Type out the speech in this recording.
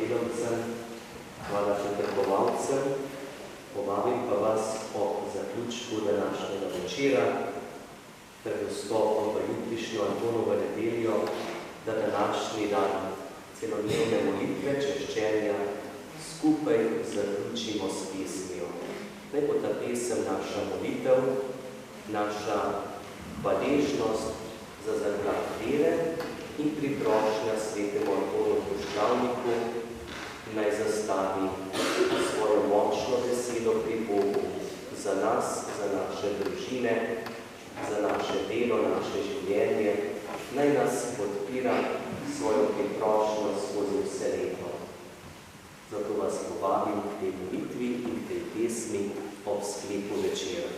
sodelavcem, hvala potrebovalcem. Povabim pa vas ob zaključku današnjega večera, pred vstopom v jutrišnjo Antonovo nedeljo, da današnji dan celodnevne molitve češčenja skupaj zaključimo s pesmijo. Naj bo ta pesem naša molitev, naša hvaležnost za zaklad vere in priprošnja svetemu Antonu Puščavniku, naj zastavi svojo močno besedo pri Bogu za nas, za naše družine, za naše delo, naše življenje, naj nas podpira svojo priprošnjo skozi vse leto. Zato vas povabim k tej molitvi in k tej pesmi ob sklepu večera.